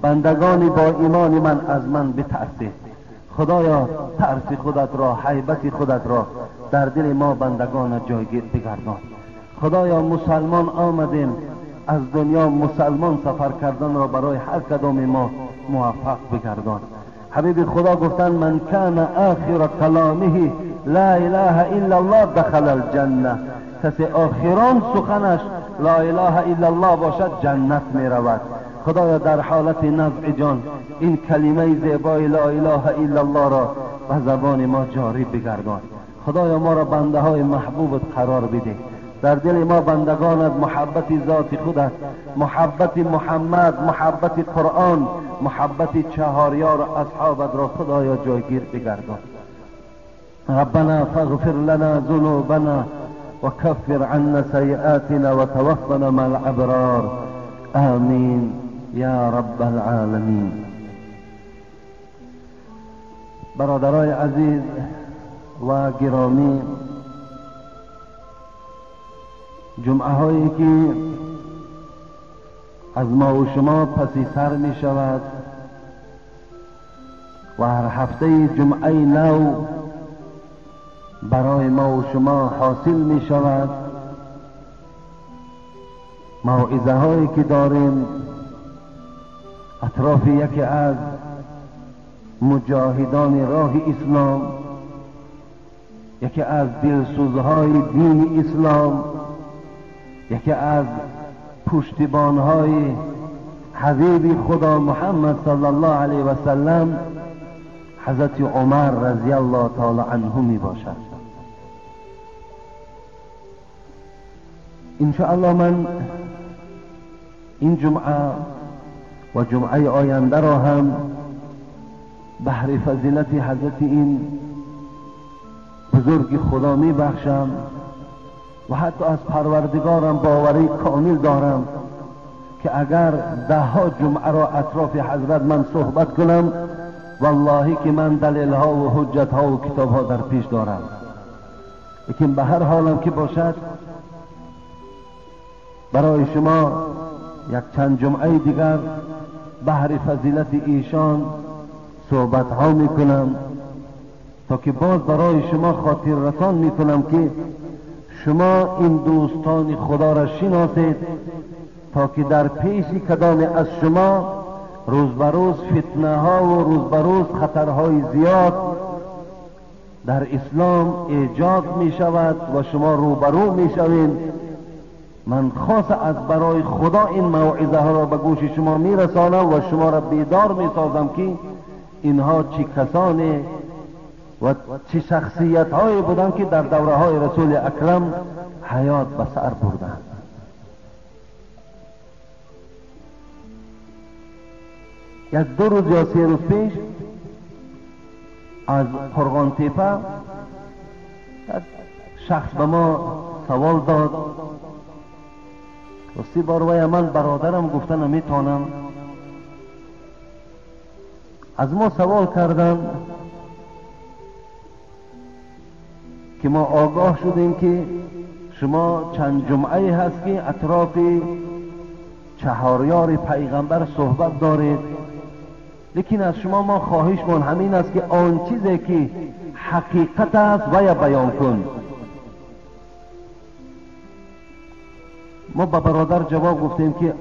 بندگانی با ایمان من از من بترسید. خدایا ترس خودت را، هیبت خودت را در دل ما بندگان جایگیر بگردان. خدایا مسلمان آمدیم، از دنیا مسلمان سفر کردن را برای هر کدام ما موفق بگردان. حبیب خدا گفتن من کان آخر کلامه لا اله الا الله دخل الجنه. کسی آخران سخنش لا اله الا الله باشد جنت می رود. خدایا در حالت نزع جان این کلمه زیبای لا اله الا الله را به زبان ما جاری بگردان. خدایا ما را بنده های محبوبت قرار بده. در دل ما بندگانت محبت ذات خودت، محبت محمد، محبت قرآن، محبت چهاریار اصحابت را خدایا جایگیر بگردان. ربنا فاغفر لنا ذنوبنا وكفر عنا سيئاتنا وتوفنا مع الابرار. آمین یا رب العالمین. برادرای عزیز و گرامی، جمعه هایی که از ما و شما پسی سر می شود و هر هفته جمعه نو برای ما و شما حاصل می شود، موعظه هایی که داریم اطراف یکی از مجاهدان راه اسلام، یکی از دلسوزهای دین اسلام، یکی از پشتیبانهای حبیب خدا محمد صلی الله علیه و سلم، حضرت عمر رضی الله تعالی عنه می باشد. انشاءالله من این جمعه و جمعه آینده را هم بهر فضیلت حضرت این بزرگ خدا می بخشم و حتی از پروردگارم باوری کامل دارم که اگر 10 جمعه را اطراف حضرت من صحبت کنم، والله که من دلیل ها و حجت ها و کتاب ها در پیش دارم. لیکن به هر حالم که باشد برای شما یک چند جمعه دیگر بهر فضیلت ایشان صحبت ها می کنم تا که باز برای شما خاطر رسان می کنم که شما این دوستان خدا را شناسید تا که در پیش کدام از شما روز به روز فتنه ها و روز به روز خطرهای زیاد در اسلام ایجاد می شود و شما روبرو می شوید. من خاص از برای خدا این موعظه ها را به گوش شما می رسانم و شما را بیدار می سازم که اینها چه کسانی و چه شخصیت هایی بودند که در دوره های رسول اکرم حیات به سر بردند. یک 2 روز یا 3 روز پیش از قرغان تیپه شخص به ما سوال داد. راستی باروی من برادرم گفتن نمیتونم. از ما سوال کردن که ما آگاه شدیم که شما چند جمعه هست که اطراف چهاریار پیغمبر صحبت دارید، لیکن از شما ما خواهش من همین است که آن چیزی که حقیقت است و بیان کن. ما با برادر جواب گفتیم که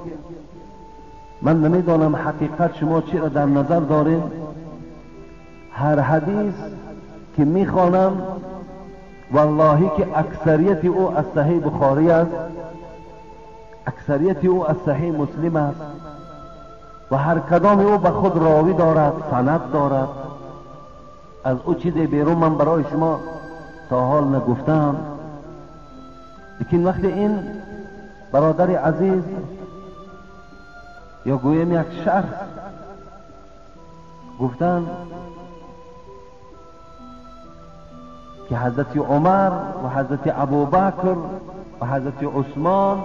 من نمیدانم حقیقت شما چی را در نظر دارید. هر حدیث که میخوانم والله که اکثریت او از صحیح بخاری است، اکثریت او از صحیح مسلم است و هر کدام او به خود راوی دارد، سند دارد. از او چیزی بیرون من برای شما تا حال نگفتم. لیکن وقتی این برادر عزیز یا گویم یک شخص گفتن که حضرت عمر و حضرت ابوبکر و حضرت عثمان،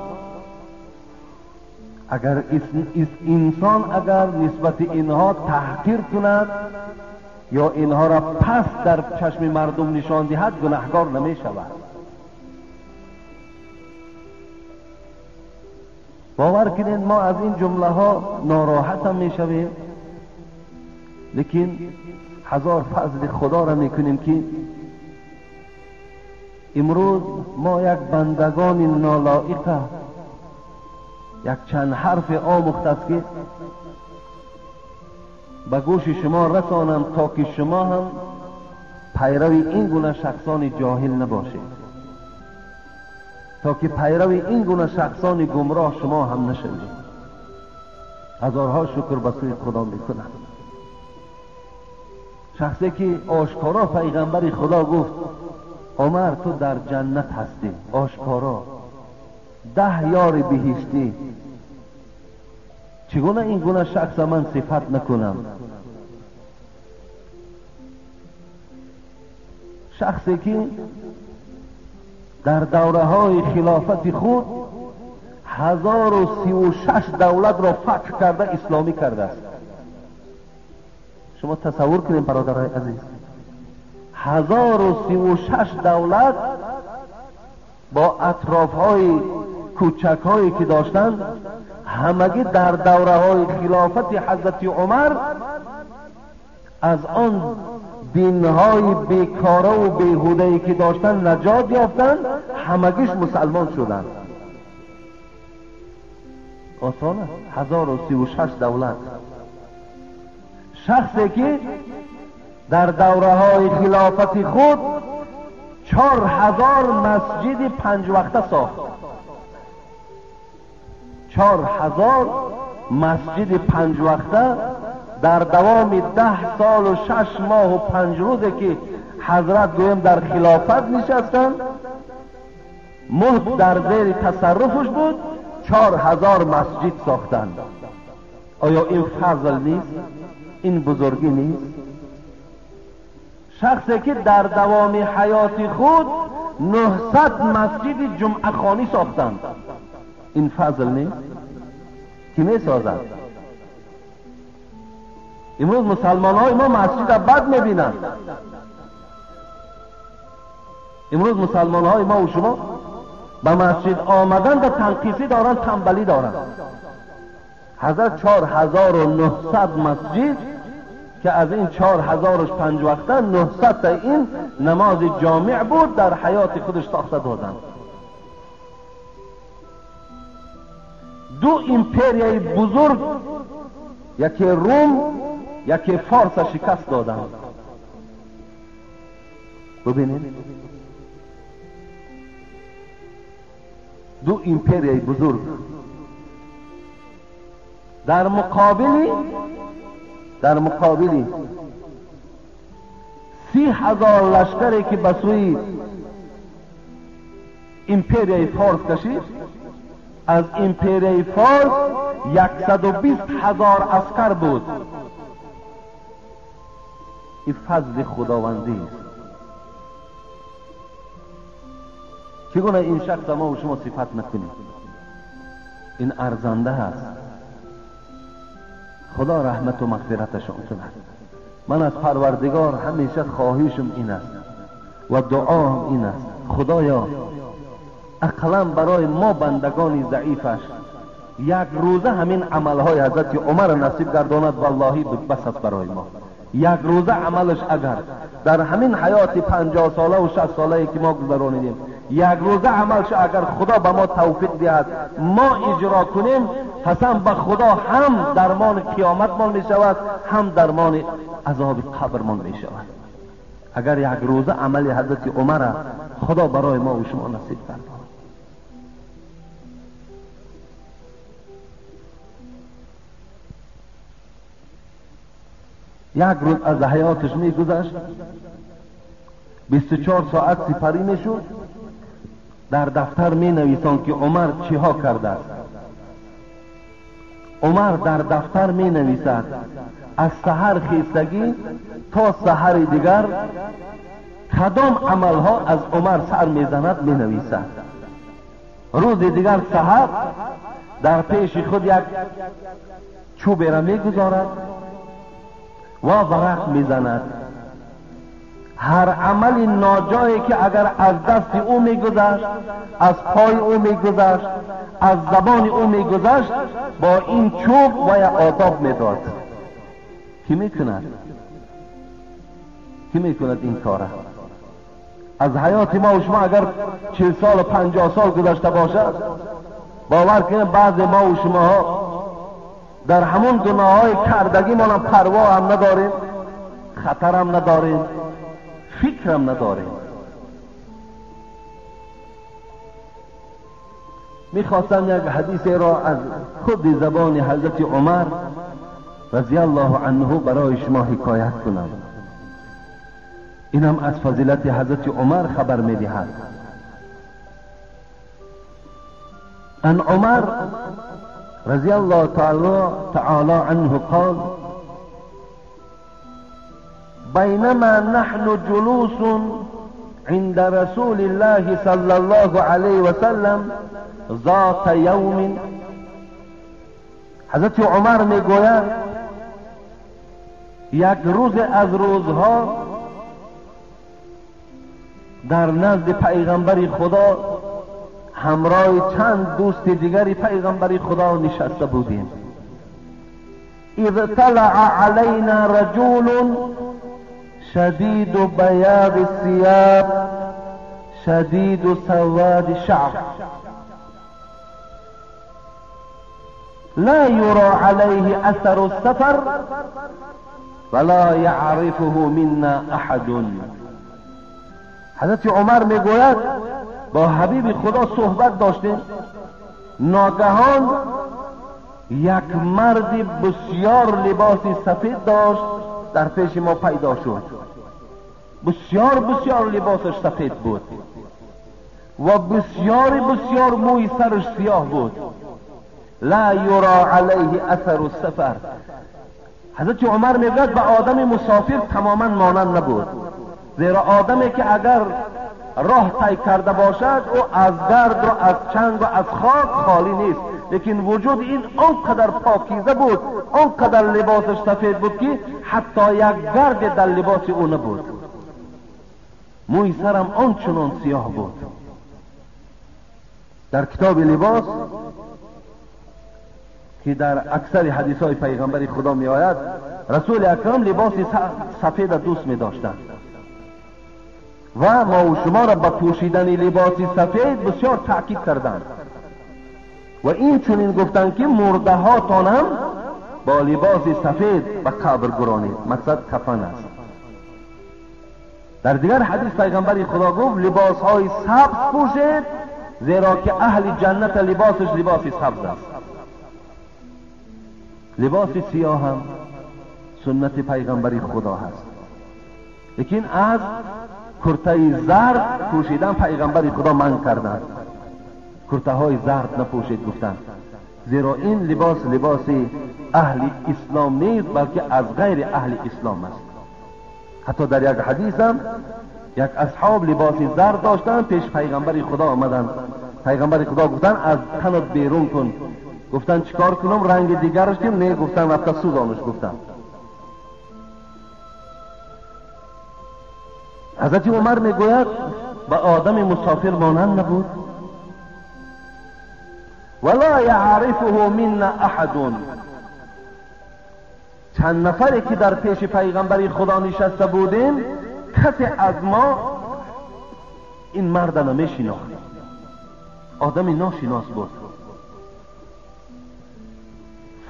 اگر انسان اگر نسبت اینها تحقیر کند یا اینها را پس در چشم مردم نشان دهد گناهکار نمی شود. باور کنید ما از این جمله ها ناراحت هم میشویم، لیکن هزار فضل خدا را میکنیم که امروز ما یک بندگان نالایق یک چند حرف آموخته است که به گوش شما رسانم تا که شما هم پیروی این گونه شخصان جاهل نباشید، تا که پیروی این گونه شخصان گمراه شما هم نشوید. هزارها شکر به سوی خدا میکنم. شخصی که آشکارا پیغمبر خدا گفت عمر تو در جنت هستی، آشکارا 10 یار بهشتی، چگونه این گونه شخص من صفت نکنم؟ شخصی که در دوره های خلافت خود 1036 دولت را فتح کرده، اسلامی کرده است. شما تصور کنید برادرای عزیز، 1036 دولت با اطراف های کوچک هایی که داشتند، همگی در دوره های خلافت حضرت عمر از آن دین های بیکاره و بیهوده‌ای که داشتند نجات یافتند، همگیش مسلمان شدند. آسان است 1036 دولت. شخصی که در دوره های خلافت خود 4000 مسجد 5 وقته ساخت. 4000 مسجد 5 وقته در دوام 10 سال و 6 ماه و 5 روزه که حضرت گویم در خلافت نشستند، ملک در زیر تصرفش بود، 4000 مسجد ساختند. آیا این فضل نیست؟ این بزرگی نیست؟ شخصی که در دوام حیات خود 900 مسجد جمعه خانی ساختند، این فضل نیست؟ کی می سازد؟ امروز مسلمان های ما مسجد را بد میبینند. امروز مسلمان های ما و شما به مسجد آمدن و تنقیصی دارند، تنبلی دارند. حضرت 4900 مسجد که از این 4000 5 وقته 900 تا این نماز جامع بود در حیات خودش ساخته دادند. دو امپریای بزرگ، یکی روم یکی فارس شکست دادند. ببینید دو امپریای بزرگ در مقابلی 30,000 لشکری که به سوی امپریای فارس کشید، از امپریای فارس 120,000 عسکر بود. این فضل خداوندی است. چگونه این شخص ما و شما صفت نکنیم؟ این ارزنده است. خدا رحمت و مغفرتشان کند. من از پروردگار همیشه خواهشم این است و دعام این است، خدایا اقلا برای ما بندگان ضعیفش یک روزه همین عملهای حضرت عمر نصیب گرداند، والله بس است برای ما. یک روزه عملش اگر در همین حیات 50 ساله و 60 ساله که ما گذرانیدیم، یک روزه عملش اگر خدا به ما توفیق دهد ما اجرا کنیم، قسم به خدا هم درمان قیامت ما می شود، هم درمان عذاب قبر ما می شود. اگر یک روزه عمل حضرت عمر خدا برای ما و شما نصیب کرد. یک روز از حیاتش می گذشت، 24 ساعت سپری می شد، در دفتر می نویسان که عمر چی ها کرده است. عمر در دفتر می نویسد از سحر خیستگی تا سحر دیگر کدام عملها از عمر سر می زند می نویسد. روز دیگر سحر در پیش خود یک چوبی را می گذارد و ورق می زند. هر عمل ناجایی که اگر از دست او می گذشت، از پای او می گذشت، از زبان او میگذشت با این چوب و یا آداب میداد. کی میکند این کاره؟ از حیات ما و شما اگر 40 سال و 50 سال گذشته باشد، باور کنید بعض ما و شما در همون گناههای کردگی ما پروا هم نداریم، خطر هم نداریم، فکر هم نداریم. میخواستم یک حدیث را از خود زبان حضرت عمر رضی الله عنه برای شما حکایت کنم. اینم از فضیلت حضرت عمر خبر میدهد. ان عمر رضی الله تعالی عنه قال: بينما نحن جلوس عند رسول الله صلى الله عليه وسلم ذات يوم. حضرت عمر میگوید یک روز از روزها در نزد پیغمبر خدا همراه چند دوست دیگری پیغمبر خدا نشسته بودیم. اذ طلع علينا رجل شدید بیاض الثياب شدید سواد الشعر لا يرى عليه اثر السفر ولا يعرفه منا احد. حضرت عمر میگوید با حبیب خدا صحبت داشتیم، ناگهان یک مرد بسیار لباسی سفید داشت در پیش ما پیدا شد. بسیار لباسش سفید بود و بسیار موی سرش سیاه بود. لا یرا علیه اثر السفر. حضرت عمر میگوید به آدم مسافر تماما مانند نبود، زیرا آدمی که اگر راه طی کرده باشد او از گرد و از چنگ و از خاک خالی نیست، لیکن وجود این آنقدر پاکیزه بود، آنقدر لباسش سفید بود که حتی یک گرد در لباس او نبود. موی سرم آنچنان سیاه بود. در کتاب لباس که در اکثر حدیث های پیغمبر خدا می آید، رسول اکرم لباس سفید دوست می داشتند و ما و شما را به پوشیدن لباس سفید بسیار تاکید کردند و این چنین گفتند که مرده هاتان هم با لباس سفید به قبر گرانید. مقصد کفن است. در دیگر حدیث پیغمبر خدا گفت لباس های سبز پوشید، زیرا که اهل جنت لباسش لباس سبز است. لباس سیاه هم سنت پیغمبر خدا هست، لیکن از کرته زرد پوشیدن پیغمبر خدا منع کردند. کرته های زرد نپوشید گفتند، زیرا این لباس اهل اسلام نیست، بلکه از غیر اهل اسلام است. حتی در یک حدیث هم یک اصحاب لباس زرد داشتن، پیش پیغمبر خدا آمدند. پیغمبر خدا گفتن از تنت بیرون کن. گفتن چیکار کنم؟ رنگ دیگرش کنم؟ نه، گفتن رفته سوزانش. گفتن حضرت عمر میگوید به آدم مسافر مانند نبود. ولا یعرفه منا احد. چند نفری که در پیش پیغمبر خدا نشسته بودیم، کسی از ما این مرد نمیشناخت. آدم ناشناس بود.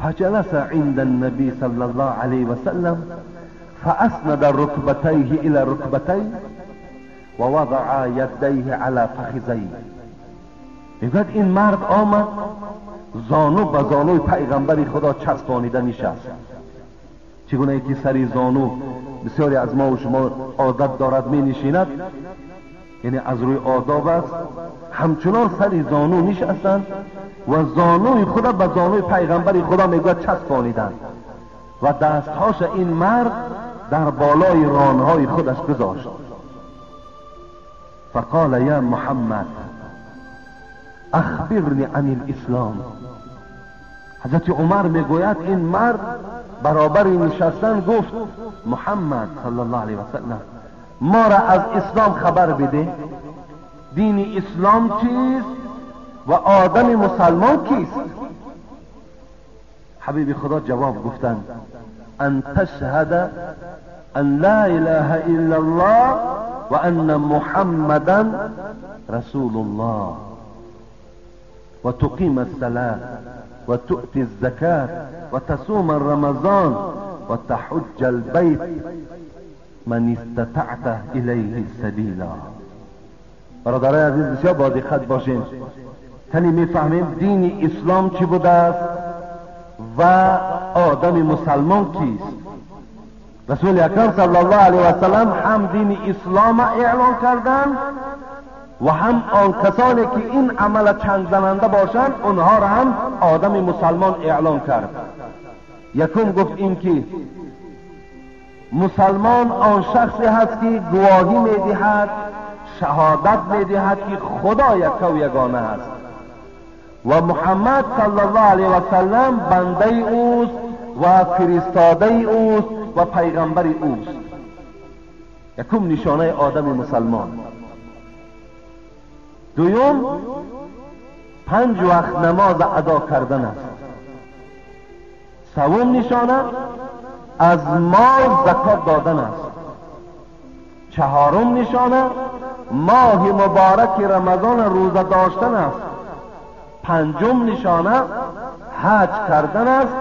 فجلس عند النبي صلى الله عليه وسلم فأسند ركبتيه إلى ركبتيه ووضع يديه على فخذيه. میگوید این مرد آمد زانو به زانوی پیغمبر خدا چسبانیده نشست. چگونه که سری زانو بسیاری از ما و شما عادت دارد می نشیند، یعنی از روی آداب است، همچنان سری زانو نشستند و زانوی خدا به زانوی پیغمبر خدا میگوید چسبانیدند و دستهاش این مرد در بالای رانهای خودش گذاشت. فقال یا محمد اخبرنی عن الاسلام. حضرت عمر میگوید این مرد برابر نشستن گفت محمد صلی الله علیه وسلم ما را از اسلام خبر بده. دین اسلام چیست و آدم مسلمان کیست؟ حبیب خدا جواب گفتند ان تشهد ان لا اله الا الله و ان محمدا رسول الله و تقیم الصلاة و تؤتی الزکاة و تصوم رمضان و تحج البیت من استطعت الیه سبیلا. برادرای عزیز بسیار با دقت باشیم، تنی میفهمیم دین اسلام چی بوده است و آدم مسلمان کیست. رسول اکرم صلی الله علیه و سلم هم دین اسلام اعلان کردند و هم آن کسانی که این عمل چنگ زننده باشند اونها را هم آدم مسلمان اعلان کرد. یکم گفت این که مسلمان آن شخصی هست که گواهی میدهد، شهادت میدهد که خدا یک و یگانه است و محمد صلی الله علیه و سلم بنده اوست و فرستاده اوست و پیغمبر اوست. یکم نشانه آدم مسلمان. دوم 5 وقت نماز ادا کردن است. سوم نشانه از مال زکات دادن است. چهارم نشانه ماه مبارک رمضان روزه داشتن است. پنجم نشانه حج کردن است،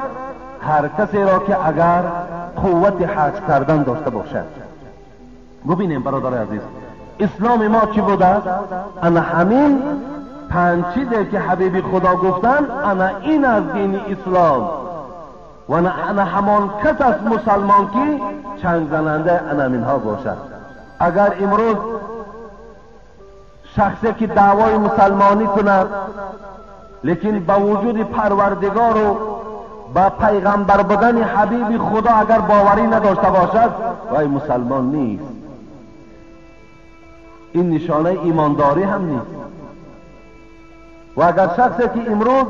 هر کسی را که اگر قوت حج کردن داشته باشد. ببینیم برادر عزیز، اسلام ما چی بوده است؟ انا همین 5 چیزی که حبیب خدا گفتن، انا این از دین اسلام و انا همان کس از مسلمان که چنگ زننده انا منها باشد. اگر امروز شخصی که دعوای مسلمانی کند لیکن با وجود پروردگار و با پیغمبر بودن حبیب خدا اگر باوری نداشته باشد وای مسلمان نیست. این نشانه ایمانداری هم نیست. و اگر شخصی که امروز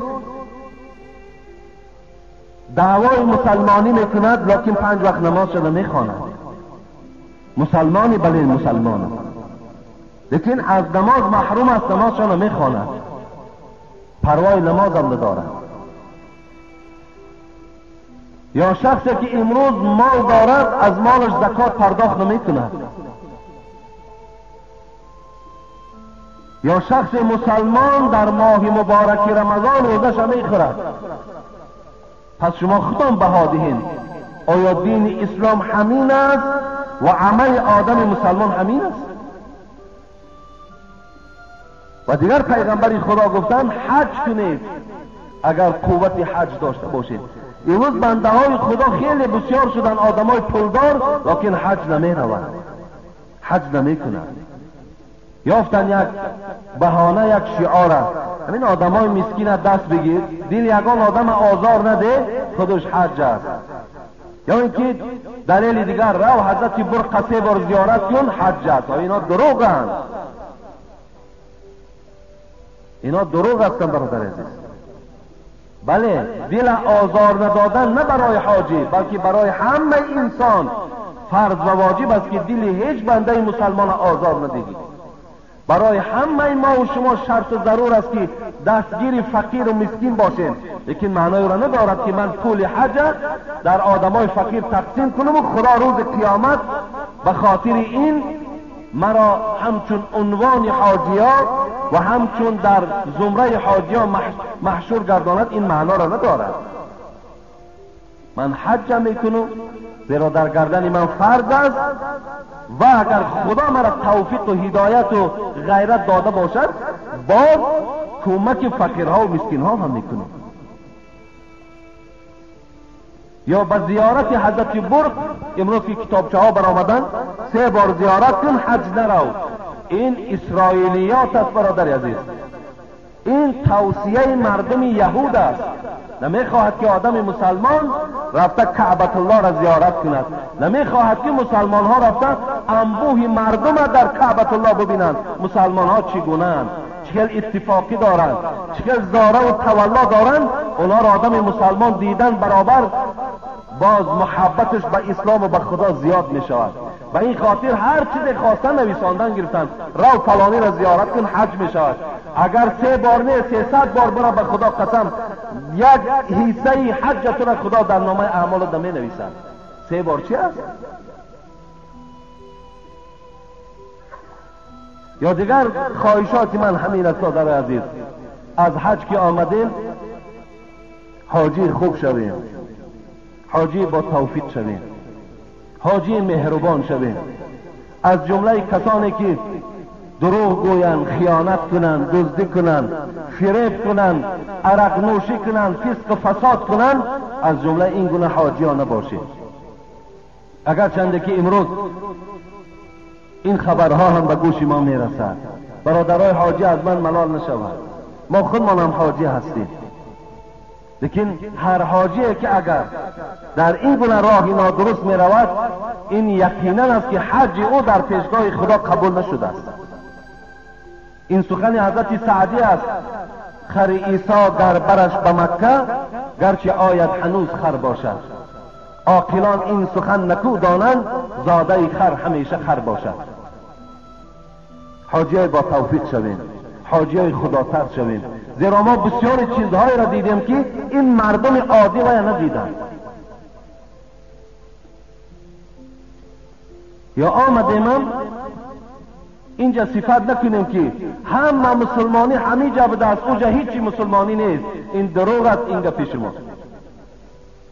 دعوای مسلمانی میکند لیکن 5 وقت نماز شده میخواند، مسلمانی بله مسلمان لیکن از نماز محروم است، نماز شده میخواند، پروای نماز هم ندارد. یا شخصی که امروز مال دارد از مالش زکات پرداخت نمیکند. یا شخص مسلمان در ماه مبارک رمضان روزش میخورد. پس شما خودتان بها دهید آیا دین اسلام همین است و عمل آدم مسلمان همین است؟ و دیگر پیغمبر خدا گفتن حج کنید اگر قوت حج داشته باشید. امروز بنده های خدا خیلی بسیار شدن، آدم های پولدار، لیکن حج نمی روند، حج نمی کنند. یافتن یک بهانه، یک شعار است، همین آدم های مسکین دست بگیر، دل یگان آدم آزار نده، خودش حج است. یا اینکه دلیل دیگر رو حضرت بر 3 بار زیارت کن حج است. اینا دروغ است، اینا دروغ هستند برادر عزیز. بله دل آزار ندادن نه برای حاجی بلکه برای همه انسان فرض و واجب است که دل هیچ بنده مسلمان آزار ندهید. برای همه ما و شما شرط و ضرور است که دستگیر فقیر و مسکین باشیم، لیکن معنای را ندارد که من پول حج در آدمای فقیر تقسیم کنم و خدا روز قیامت به خاطر این مرا همچون عنوان حاجیان و همچون در زمره حاجیان محشور گرداند. این معنا را ندارد. من حج میکنم زیرا در گردن من فرض است و اگر خدا مرا توفیق و هدایت و غیرت داده باشد باز کمک فقیرها و مسکینها هم میکنم. یا به زیارت حضرت برق، امروز که کتابچه ها برآمدن 3 بار زیارت کن حج نرو. این اسرائیلیات است برادر عزیز، این توصیه مردم یهود است. نمیخواهد که آدم مسلمان رفته کعبت الله را زیارت کند، نمیخواهد که مسلمان ها رفته انبوه مردم در کعبت الله ببینند مسلمان ها چگونه اند، چقدر اتفاقی دارند، چقدر زاره و تولا دارند. اونا را آدم مسلمان دیدن برابر باز محبتش به اسلام و به خدا زیاد می شود. و این خاطر هر چیز خواستن نویساندن گرفتن، رو فلانی را زیارت کن حج می شود. اگر 3 بار نه 300 بار برو به خدا قسم یک حصه حج تو را خدا در نامه اعمال دمی نویسد. 3 بار چی است؟ یا دیگر خواهشات من همین است برادر عزیز، از حج که آمدیم حاجی خوب شویم، حاجی با توفیق شویم، حاجی مهربان شویم. از جمله کسانی که دروغ گویند، خیانت کنند، دزدی کنند، فریب کنند، عرق نوشی کنند، فسق و فساد کنند، از جمله این گونه حاجیان نباشید. اگر چنده که امروز این خبرها هم به گوش ما میرسد، برادرای حاجی از من ملال نشود، ما خودمان هم حاجی هستیم. لیکن هر حاجی که اگر در این گونه راهی نادرست می رود، این یقینا است که حج او در پیشگاه خدا قبول نشده است. این سخن حضرت سعدی است: خر عیسی در برش به مکه، گرچه آید هنوز خر باشد. عاقلان این سخن نکو دانند، زاده خر همیشه خر باشد. حاجی با توفیق شویم، حاجی خدا ترس شویم، زیرا ما بسیار چیزهایی را دیدیم که این مردم عادی را ندیدند. یا آمدیم هم اینجا صفت نکنیم که همه مسلمانی همینجا بده است، اونجا هیچی مسلمانی نیست. این دروغ است اینجا پیش ما.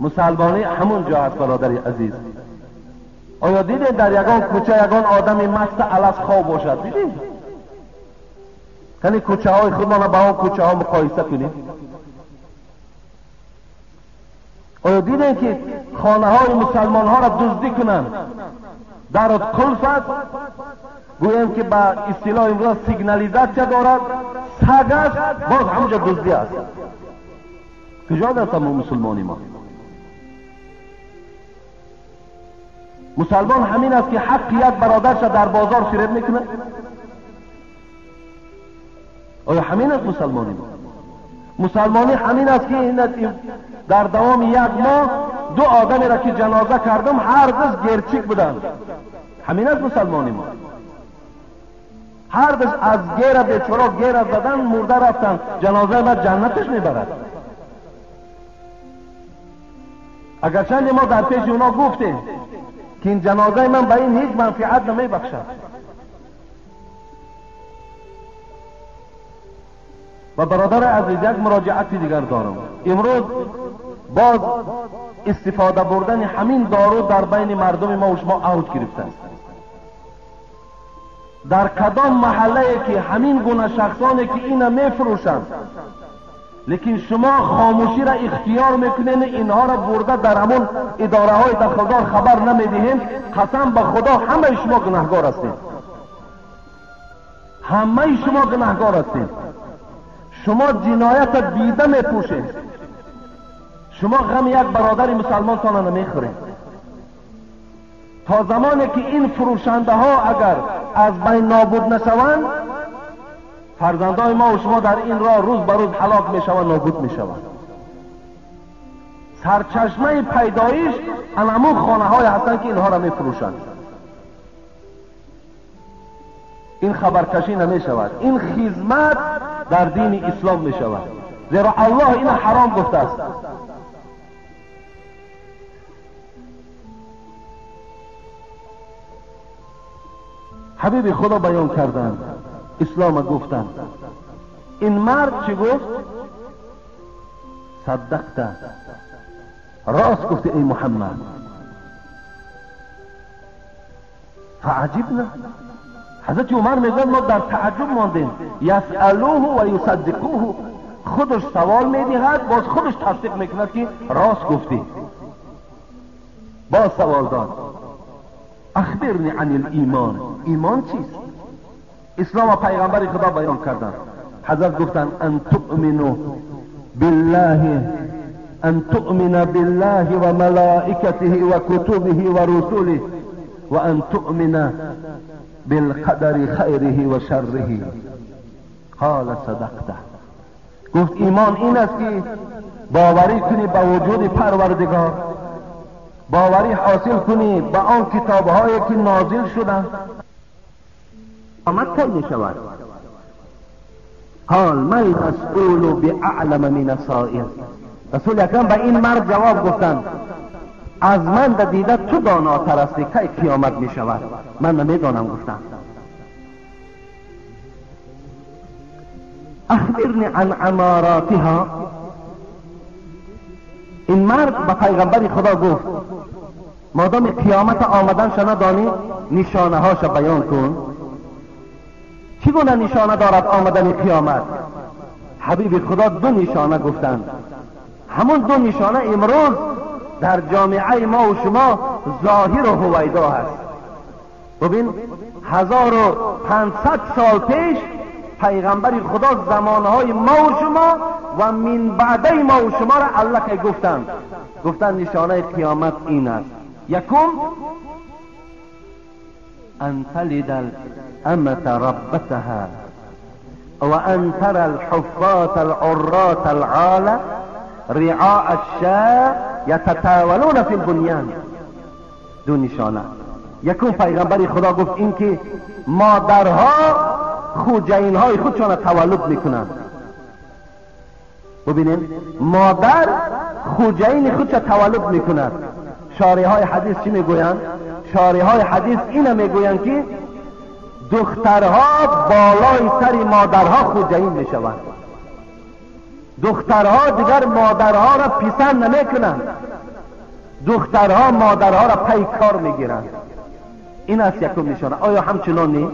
مسلمانی همون جا است برادر عزیز. آیا دیدید در یگان کوچه یگان آدمی مست الست خواب باشد؟ دیدید؟ یعنی کوچه های خودمان با اون کوچه ها مقایسه کنیم. آیا دیدید که خانه های مسلمان ها را دزدی کنند؟ در کلفت گویم که با اصطلاح امروز سیگنالیزاسیا دارد، سگ است، باز همونجا دزدی است. کجا دست ما مسلمانی ما؟ مسلمان همین است که حق یک برادرش در بازار فریب میکنه؟ آیا همین است مسلمانی ما؟ مسلمانی همین است که در دوام 1 ماه 2 آدمی را که جنازه کردم هر دست گرچیک بودند. همین است مسلمانی ما. هر دست از گیر بیچاره گیر زدن، مرده رفتن، جنازه ما جنتش میبرد. اگرچند ما در پیش اونا گفتیم که این جنازه من به این هیچ منفعت نمی بخشد. و برادر عزیز یک مراجعتی دیگر دارم. امروز باز استفاده بردن همین دارو در بین مردم ما و شما اوج گرفته است. در کدام محله که همین گونه شخصانی که اینا میفروشند، لیکن شما خاموشی را اختیار میکنین، اینها را برده در همون اداره های دخلدار خبر نمیدهین، قسم به خدا همه شما گناهگار هستید. همه شما گناهگار هستید. شما جنایت دیده میپوشید. شما غم یک برادر مسلمان تان نمیخورید. تا زمانی که این فروشنده ها اگر از بین نابود نشوند، فرزندان ما و شما در این راه روز به روز هلاک میشوند، نابود میشوند. سرچشمه پیدایش همون خانه های هستند که اینها را میفروشند. این خبرکشی نمیشود، این خدمت در دین اسلام میشود، زیرا الله این حرام گفته است. حبیب خدا بیان کردند، اسلام گفتند. این مرد چی گفت؟ صدقت، راست گفتی ای محمد. فعجبنا، حضرت عمر میگن ما در تعجب ماندیم. یسألوه و یصدقوه، خودش سوال میدهد باز خودش تصدیق میکند که راست گفتی. باز سوال داد، اخبرنی عن الایمان، ایمان چیست؟ اسلام و پیغمبر خدا بیان کردند. حضرت گفتند ان تؤمن بالله و ملائکته و کتبه و رسوله و ان تؤمن بالقدر خیره و شره. قال صدقت. گفت ایمان این است که باوری کنی به وجود پروردگار، باوری حاصل کنی به آن کتاب‌هایی که نازل شدند. قیامت کی می‌شود؟ قال من المسئول باعلم من السائل. رسول اکرم به این مرد جواب گفتند از من در دیده تو داناتر هستی، کی قیامت می‌شود؟ من نمیدانم. گفتم اخبرنی عن اماراتها. این مرد به پیغمبر خدا گفت مادام قیامت آمدنش ندانی نشانه هاش بیان کن. چگونه نشانه دارد آمدن قیامت؟ حبیب خدا دو نشانه گفتند. همون دو نشانه امروز در جامعه ما و شما ظاهر و هویدا هست. ببین 1500 سال پیش پیغمبر خدا زمانهای ما و شما و من بعده ما و شما را الله که گفتند نشانه قیامت این است: یکم ان تلد الامة ربتها و ان ترى الحفاة العراة العالة رعاء الشاء یتطاولون فی البنیان. دو نشانه. یکم پیغمبر خدا گفت این که مادرها خوجینهای خودشان تولد میکنند. ببینید مادر خوجین خودش تولد میکند. شارح های حدیث چی میگویند؟ شارح های حدیث اینو میگویند که دخترها بالای سر مادرها خوجین میشوند. دخترها دیگر مادرها را پسند نمیکنند. دخترها مادرها را پی کار میگیرند. این است یکم نشانه. آیا همچنان نیست؟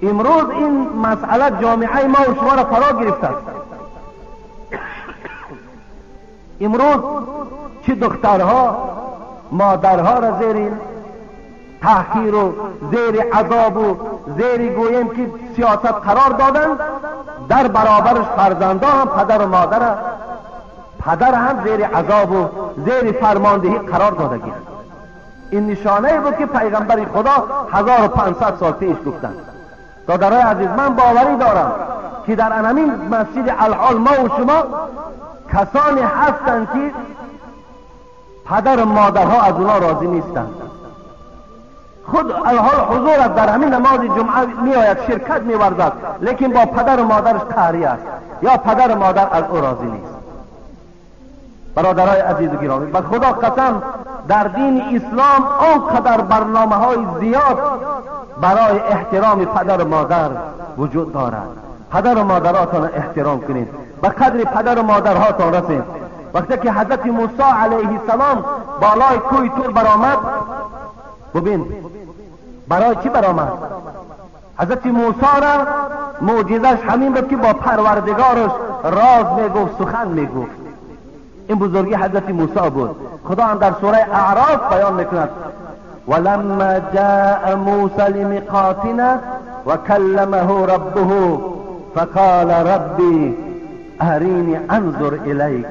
امروز این مسئله جامعه ما و شما را فرا گرفته است. امروز چه دخترها مادرها را زیر تحقیر و زیر عذاب و زیر گویم که سیاست قرار دادن، در برابرش فرزندان هم پدر و مادر پدر هم زیر عذاب و زیر فرماندهی قرار دادگی. این نشانه بود که پیغمبر خدا 1500 سال پیش گفتند. دادرای عزیز، من باوری دارم که در همین مسجد الحال ما و شما کسانی هستند که پدر و مادرها از اونا راضی نیستند. خود الحال حضور در همین نماز جمعه می آید، شرکت می ورزد، لیکن با پدر و مادرش قهری است یا پدر و مادر از او راضی نیست. برادرای عزیز و گرامی، به خدا قسم در دین اسلام آنقدر برنامه های زیاد برای احترام پدر و مادر وجود دارد. پدر و مادراتان احترام کنید، به قدر پدر و مادرهاتان رسید. وقتی که حضرت موسی علیه السلام بالای کوه طور برآمد، ببین برای چی برآمد؟ حضرت موسی را معجزش همین بود که با پروردگارش راز میگفت، سخن میگفت. این بزرگی حضرت موسی بود. خدا هم در سوره اعراف بیان میکند: ولما جاء موسی لمیقاتنا وکلمه ربه فقال ربی ارینی انظر الیک.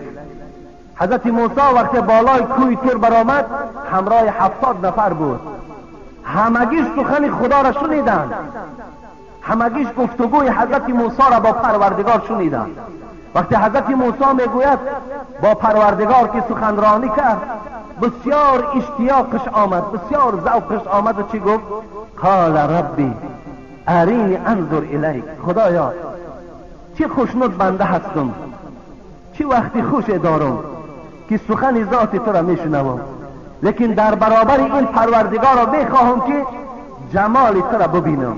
حضرت موسی وقتی بالای کوه طور برآمد همراه 70 نفر بود. همگیش سخن خدا را شنیدند، همگیش گفتگوی حضرت موسی را با پروردگار شنیدند. وقتی حضرت موسی میگوید با پروردگار که سخنرانی کرد، بسیار اشتیاقش آمد، بسیار ذوقش آمد و چی گفت؟ قال ربی ارینی انظر الیک. خدایا چه خوشنود بنده هستم، چه وقتی خوش دارم که سخن ذات تو را میشنوم، لیکن در برابر این پروردگار را بخواهم که جمال تو را ببینم.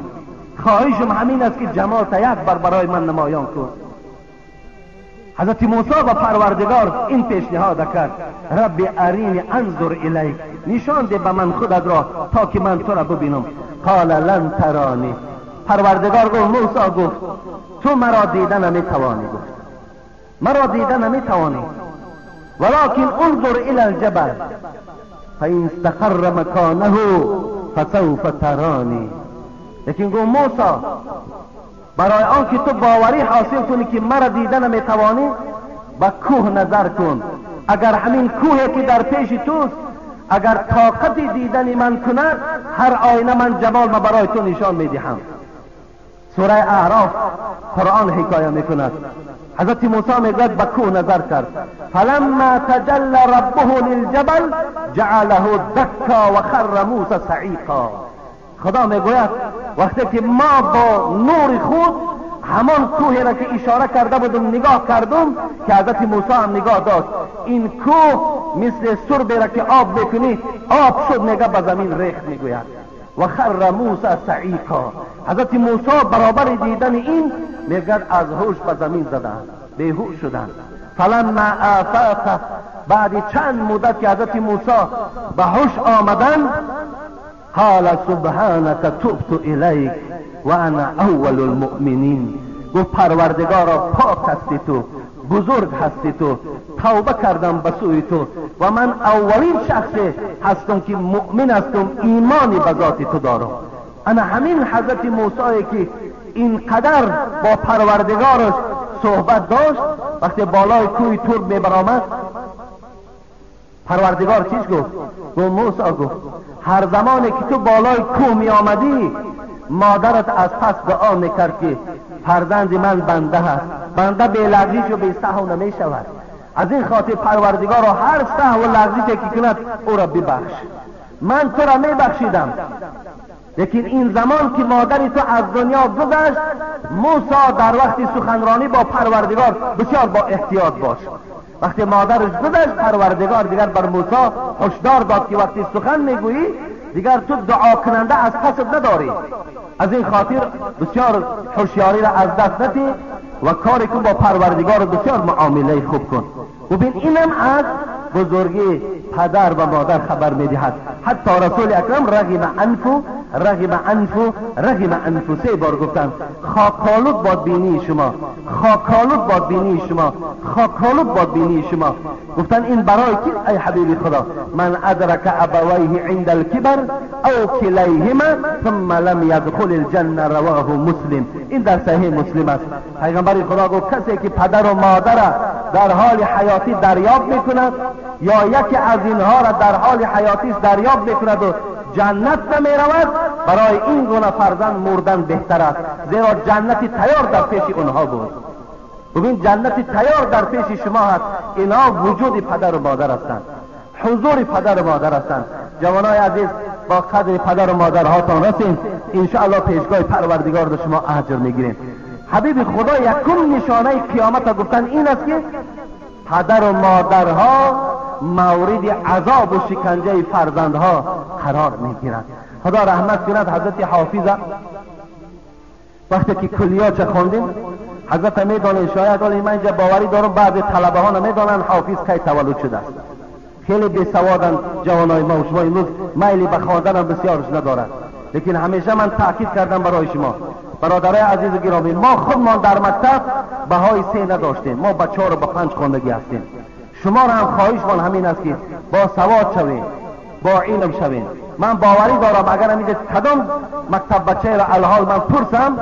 خواهشم همین است که جمال تا یک بار برای من نمایان کن. حضرت موسی با پروردگار این پیشنهاد کرد: رب ارینی انظر الیک، نشان ده به من خودت را تا که من تو را ببینم. قال لن ترانی. پروردگار گفت، موسی گفت تو مرا دیدن نمیتوانی، گفت مرا دیدن نمیتوانی، ولكن انظر الى الجبل فإن استقر مكانه فسوف ترانی. لیکن گفت موسی برای آن که تو باوری حاصل کنی که مرا دیدن نمیتوانی، به کوه نظر کن. اگر همین کوهی که در پیش توست اگر طاقت دیدن من کند، هر آینه من جمال ما برای تو نشان میدهم. سوره اعراف قرآن حکایه میکند. حضرت موسی میگوید به کوه نظر کرد، فلما تجلی ربه للجبل جعله دکا و خر موسی صعیقا. خدا میگوید وقتی که ما با نور خود همان کوه را که اشاره کرده بودم نگاه کردم که حضرت موسی هم نگاه داشت، این کوه مثل سربی را که آب بکنی آب شد، میگه به زمین ریخت. میگوید و خر موسی صعیقا. حضرت موسی برابر دیدن این میگد از هوش به زمین زدن، بیهوش شدن. فلما آفاق، بعد چند مدت که حضرت موسی به هوش آمدن، قال سبحانك تبت الیک و انا اول المؤمنین. گفت پروردگارا پاک هستی تو، بزرگ هستی تو، توبه کردم به سوی تو و من اولین شخصی هستم که مؤمن هستم، ایمانی به ذات تو دارم. انا همین حضرت موسی که اینقدر با پروردگارش صحبت داشت، وقتی بالای کوه تور میبرآمد پروردگار چیز گفت؟ گفت موسی، گفت هر زمانی که تو بالای کوه می آمدی مادرت از پس دعا میکرد که فرزند من بنده هست، بنده بی لغزش و بی سهو نمی شود. از این خاطر پروردگار را هر سهو و لغزشی که کند او را ببخش. من تو را می بخشیدم، لیکن این زمان که مادری تو از دنیا گذشت، موسی در وقت سخنرانی با پروردگار بسیار با احتیاط باش. وقتی مادرش گذشت، پروردگار دیگر بر موسی هشدار داد که وقتی سخن میگویی دیگر تو دعا کننده از پست نداری. از این خاطر بسیار هوشیاری را از دست ندی و کاری که با پروردگار بسیار معامله خوب کن. ببین اینم از بزرگی پدر و مادر خبر میدهد. حتی رسول اکرم رغم انفو 3 بار گفتن خاکالود باد بینی شما، خاکالود باد بینی شما، خاکالود باد بینی شما. گفتن این برای کی ای حبیب خدا؟ من ادرک ابویه عند الكبر او کلیهما ثم لم يدخل الجنه، رواه مسلم. این در صحیح مسلم است. پیغمبر خدا گفت کسی که پدر و مادر در حال حیاتی دریاب میکند یا یکی از اینها را در حال حیاتیش دریاب میکند و جنت نمی رود، برای این گونه فرزند مردن بهتر است، زیرا جنتی تیار در پیش اونها بود. ببین جنتی تیار در پیش شما هست. اینها وجود پدر و مادر هستند، حضور پدر و مادر هستند. جوانای عزیز، با قدر پدر و مادرهاتان رسین، انشاءالله پیشگاه پروردگار در شما اجر میگیرین. حبیب خدا یکم نشانه قیامت گفتن این است که پدر و مادرها مورد عذاب و شکنجه فرزندها قرار میگیرند. خدا رحمت کند. حضرت حافظ وقتی که کلیات خوندیم، حضرت میدانه شاید ولی من اینجا باوری دارم بعضی طلبه ها نمیدانند حافظ کی تولد شده است. خیلی بی سوادن جوانای ما و شما امروز میلی به خواندن بسیارش ندارند، لیکن همیشه من تاکید کردم برای شما برادرای عزیز و گرامی، ما خودمان در مکتب بهای 3 نداشتیم، ما به 4 و به 5 خواندگی هستیم. شما را هم خواهشمان همین است که با سواد شوین، با علم شوین. من باوری دارم اگر همیشه کدام مکتب بچه را الحال من پرسم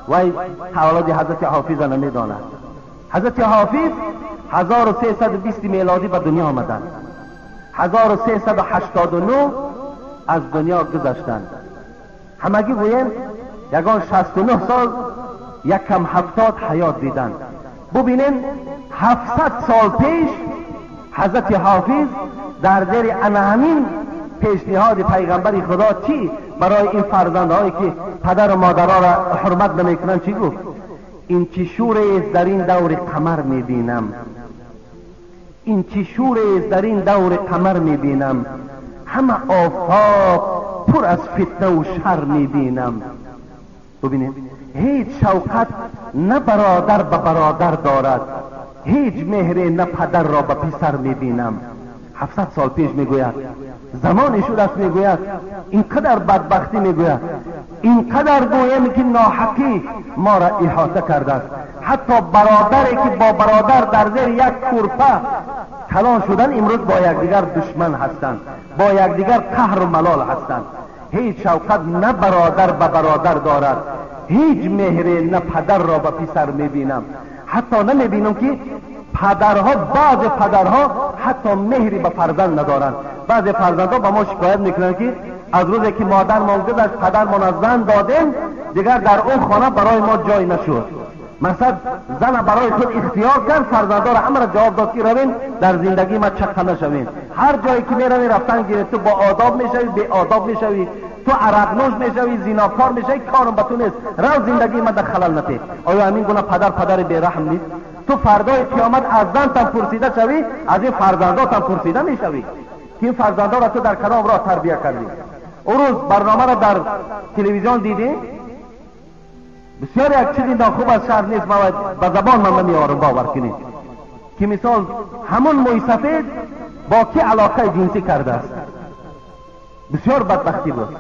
وای تولد حضرت حافظ نمیداند. حضرت حافظ 1320 میلادی به دنیا آمدند، 1389 از دنیا گذشتند. همگی گویند یگان 69 سال یکم 70 حیات دیدند. ببینید 700 سال پیش حضرت حافظ در زیر همین پیشنهاد پیغمبر خدا چی برای این فرزندهایی که پدر و مادرها را حرمت نمیکنند چی گفت؟ این چی شور است در این دور قمر میبینم، این چی شور است در این دور قمر میبینم، همه آفاق پر از فتنه و شر میبینم. ببینید هیچ شوقت نه برادر به برادر دارد، هیچ مهر نه پدر را به پسر میبینم. 700 سال پیش میگوید، زمانی شده است میگوید، اینقدر بدبختی میگوید، اینقدر گویم که ناحقی ما را احاطه کرده است. حتی برادری که با برادر در زیر یک کورپه کلان شدن امروز با یکدیگر دشمن هستند، با یکدیگر قهر و ملال هستند. هیچ شوقت نه برادر به برادر دارد، هیچ مهر نه پدر را به پسر میبینم. حتی نمیبینم که پدرها، بعض پدرها حتی مهری به فرزند ندارند. بعض فرزندها با ما شکایت میکنند که از روزی که مادر ما گذشت پدر ما زن دادیم دیگر در اون خانه برای ما جای نشد. مقصد زن برای خود اختیار کرد، فرزندان همه را جواب داد که روین در زندگی ما چقدر نشوین. هر جایی که میروی رفتن گیره، تو با آداب میشوی، بی آداب میشوی، تو عرق نوش میشوی، زیناکار میشوی، کارم به تو نیست. رو زندگی ما در خلل نتی. آیا همین گونه پدر بی رحم نیست؟ تو فردای قیامت از زنتم پرسیده شوی، از این فرزنداتم پرسیده میشوی که این فرزندان را تو در کدام راه تربیت کردی. اون روز برنامه را در تلویزیون دیدی، بسیار یک چیزی ناخوب از شهر نیست، ما به زبان من نمیارم باور کنید که مثال همون موی سفید با کی علاقه جنسی کرده است. بسیار بدبختی بود.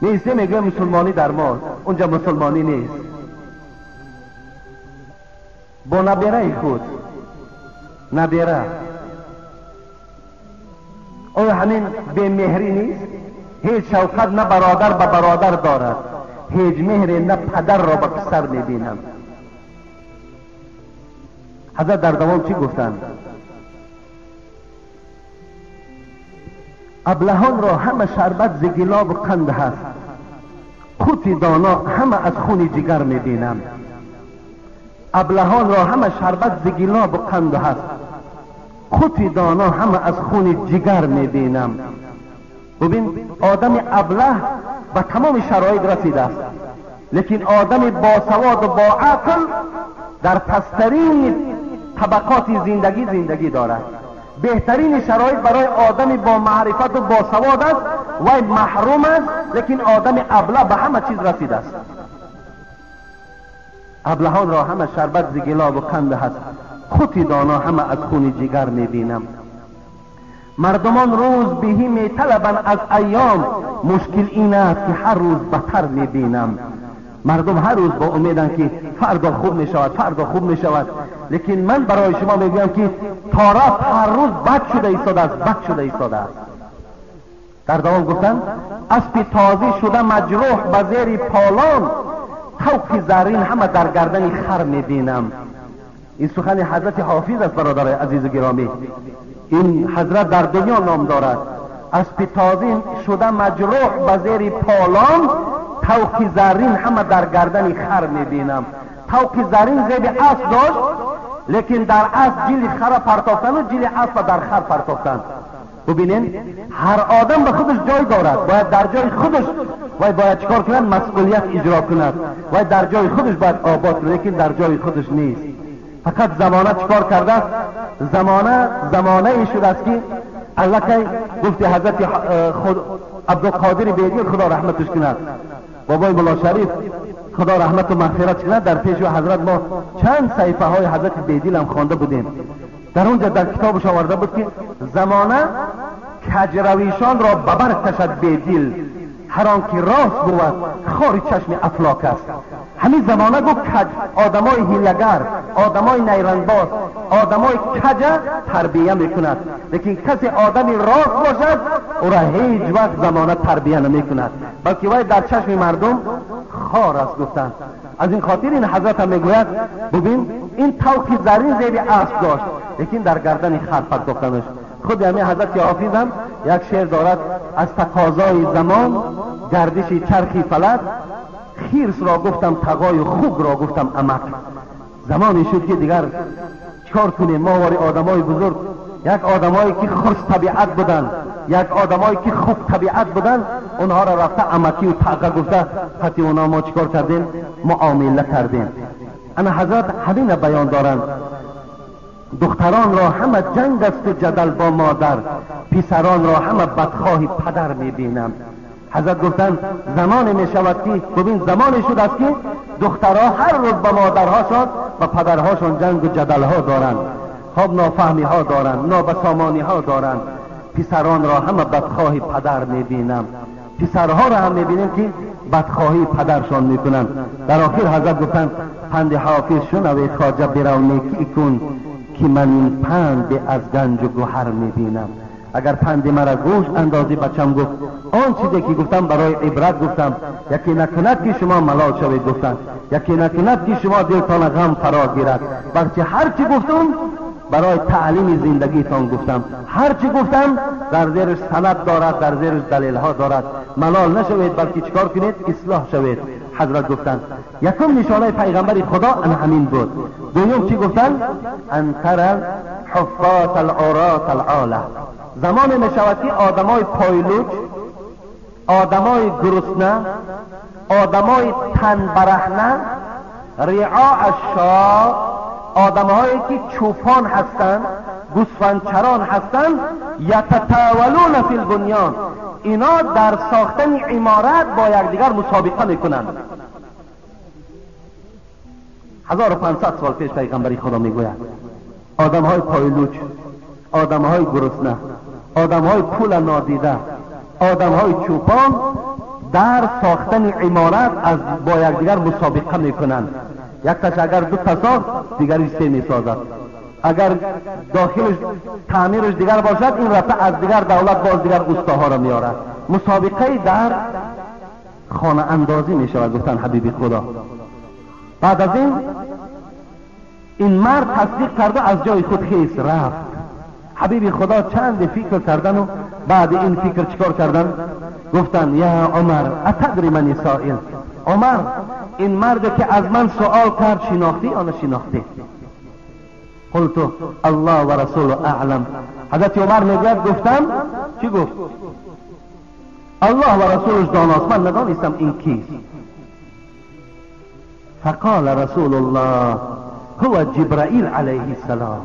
نیستی میگه مسلمانی در ما، اونجا مسلمانی نیست. با نبیره خود نبیره، آیا همین به مهری نیست؟ هیچ شوکت نه برادر به برادر دارد، هیچ مهری نه پدر را به پسر میبینم. حضرت در دوام چی گفتند؟ ابلهان را همه شربت ز گلاب و قند هست، قوت دانا همه از خون جگر میبینم. ابلهان را همه شربت ز گلاب و قند هست، قوت دانا همه از خون جگر میبینم. ببین آدم ابله به تمام شرایط رسیده است، لیکن آدم باسواد و با عقل در پسترین طبقات زندگی دارد. بهترین شرایط برای آدم با معرفت و باسواد است و محروم است، لیکن آدم ابله به همه چیز رسیده است. ابلهان را همه شربت ز گلاب و قند هست، قوت دانا همه از خون جگر میبینم. مردمان روز بهی می طلبند از ایام، مشکل این است که هر روز بهتر میبینم. مردم هر روز با امیدن که فردا خوب میشود، فردا خوب میشود، لیکن من برای شما میگویم که تاراف هر روز بد شده ایستاده است، بد شده ایستاده است. در دوام گفتن اسب تازی شده مجروح به زیر پالان، طوق زرین همه در گردن خر میبینم. این سخن حضرت حافظ است برادر عزیز و گرامی. این حضرت در دنیا نام دارد. اسب تازی شده مجروح به زیر پالان، طوق زرین همه در گردن خر میبینم. طوق زرین زیر اسب داشت، لیکن در اسب جیل خر پرتافتن و جیل اسب در خر پرتافتن. ببینین هر آدم به خودش جای دارد، باید در جای خودش باید چکار کند؟ مسئولیت اجرا کند، باید در جای خودش باید آباد کند، لیکن در جای خودش نیست. فقط زمانه چکار کرده است؟ زمانه ای شده است که الله که گفتی حضرت عبدالقادر بیدیل خدا رحمتش کند، بابای مولا شریف خدا رحمت و مغفرت کند، در پیش حضرت ما چند صحیفه های حضرت بیدیل هم خوانده بودیم. در اونجا در کتابش آورده بود که زمانه کجرویشان را ببر کشد بیدیل، هر آن که راست بود خار چشم افلاک است. همین زمانه گفت کج، آدمای هیلگر، آدمای نیرنگباز، آدمای کج تربیه میکند، لیکن کسی آدمی راست باشد او را هیچ وقت زمانه تربیه نمیکند، بلکه وای در چشم مردم خار است. گفتند از این خاطر این حضرت هم میگوید ببین این طوق زرین زیر اسب داشت، لیکن در گردن خر پرتافتنش. خود همین حضرت حافظ هم یک شعر دارد: از تقاضای زمان گردش چرخی فلک، خیرس را گفتم تقای خوب را گفتم امک. زمانی شد که دیگر چکار کنیم؟ ما واری آدمای بزرگ، یک آدمایی که خوش طبیعت بودن، یک آدمایی که خوب طبیعت بودن، اونها را رفته امکی و تقا گفته، حتی اونها ما چکار کردیم؟ معامله کردیم. انا حضرت همین بیان دارند: دختران را همه جنگ است و جدل با مادر، پسران را همه بدخواه پدر میبینم. حضرت گفتن زمانی می شود که ببین زمانی شده است که دخترها هر روز با مادرهاشان و پدرهاشان جنگ و جدل ها دارند، خب نافهمی ها دارند، نابسامانی ها دارند. پسران را همه بدخواه پدر میبینم، پسرها را هم میبینیم که بدخواهی پدرشان میکنند. در آخر حضرت گفتن پند حافظ شنوی خواجه برو نیکی کن، که من این پند از گنج و گوهر میبینم. اگر پند مرا گوش اندازی بچم گفت، آن چیزی که گفتم برای عبرت گفتم، یکی نکند که شما ملال شوید گفتم، یکی نکند که شما دلتان غم فرا گیرد، بلکه هر چی گفتم برای تعلیم زندگیتان گفتم، هر چی گفتم در زیرش سند دارد، در زیرش دلیل ها دارد. ملال نشوید بلکه چیکار کنید؟ اصلاح شوید. حضرت گفتند یکم نشانه پیغمبر خدا ان همین بود. دوم چی گفتند؟ ان ترى حفاة العراة العاله. زمان میشود که آدمای پایلوچ، آدمای گرسنه، آدمای تن برهنه، رعاء الشاء، آدمهایی که چوپان هستند، گوسفندچران هستند، یتطاولون فی البنیان، اینا در ساختن عمارت با یکدیگر مسابقه میکنند. 1500 سال پیش پیغمبری خدا میگوید آدمهای پایلوچ، آدمهای گرسنه، آدمهای پول نادیده، آدمهای چوپان در ساختن عمارت از با یکدیگر مسابقه میکنند. یک تاش اگر دو تا ساخت دیگری سه میسازد، اگر داخلش تعمیرش دیگر باشد این رفته از دیگر دولت باز دیگر اوستاها را میارد. مسابقه در خانه اندازی میشود. گفتن حبیب خدا بعد از این مرد تصدیق کرده از جای خود خیز رفت. حبیب خدا چند فکر کردن و بعد این فکر چیکار کردن؟ گفتن یا عمر اتدری من سائل، عمر این مرد که از من سوال کرد شناختی یا نشناختی؟ قلت الله و رسول اعلم. حضرت عمر میگوید گفتم چی گفت؟ الله و رسولش داناست، من ندانستم این کیست. فقال رسول الله هو جبرائیل علیه السلام.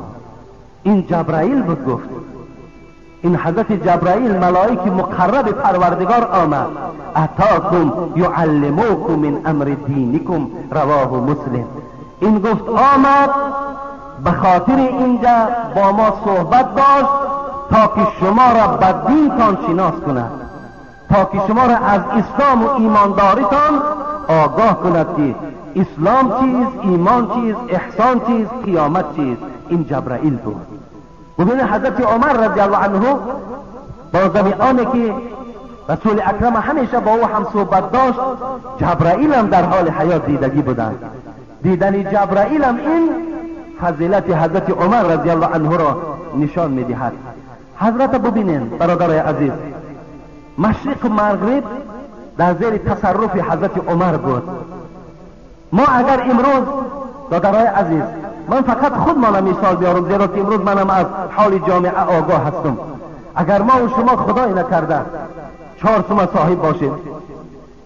این جبرائیل بود. گفت این حضرت جبرائیل ملائک مقرب پروردگار آمد. اتاکم یعلموکم من امر دینکم، رواه مسلم. این گفت آمد به خاطر اینجا با ما صحبت داشت تا که شما را به دینتان شناس کند، تا که شما را از اسلام و ایمانداریتان آگاه کند که اسلام چیز، ایمان چیز، احسان چیز، قیامت چیز. این جبرائیل بود. ببین حضرت عمر رضی الله عنه با زمانی که رسول اکرم همیشه با او هم صحبت داشت، جبرائیل هم در حال حیات دیدگی بودند. دیدن جبرائیل هم این فضیلت حضرت عمر رضی الله عنه را نشان میدهد. حضرت ببینین برادرای عزیز، مشرق و مغرب در زیر تصرف حضرت عمر بود. ما اگر امروز برادرای عزیز، من فقط خود منم مثال بیارم زیرا که امروز منم از حال جامعه آگاه هستم. اگر ما و شما خدای نکرده 4 تومن صاحب باشیم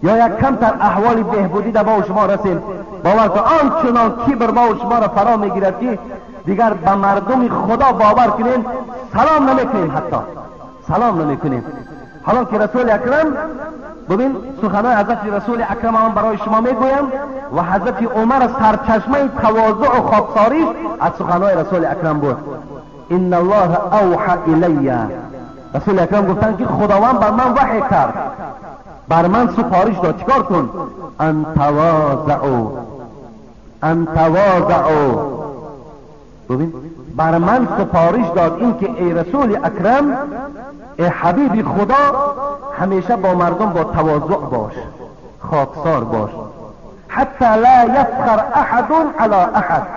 یا یک کمتر احوال بهبودی در ما و شما رسیم، باور کن آنچنان کبر ما و شما را فرا میگیرد که دیگر به مردم خدا باور کنیم سلام نمیکنیم، حتی سلام نمیکنیم. حالا که رسول اکرم، ببین سخنان حضرت رسول اکرم هم برای شما میگویم و حضرت عمر سرچشمه تواضع و خاکساریش از سخنان رسول اکرم بود. ان الله اوحى الی، رسول اکرم گفتن که خداوند بر من وحی کرد، بر من سفارش داد چیکار کن؟ ان تواضعوا، ان تواضعوا. ببین بر من سفارش داد این که ای رسول اکرم، ای حبیب خدا، همیشه با مردم با تواضع باش، خاکسار باش. حتی لا یفخر احد علی احد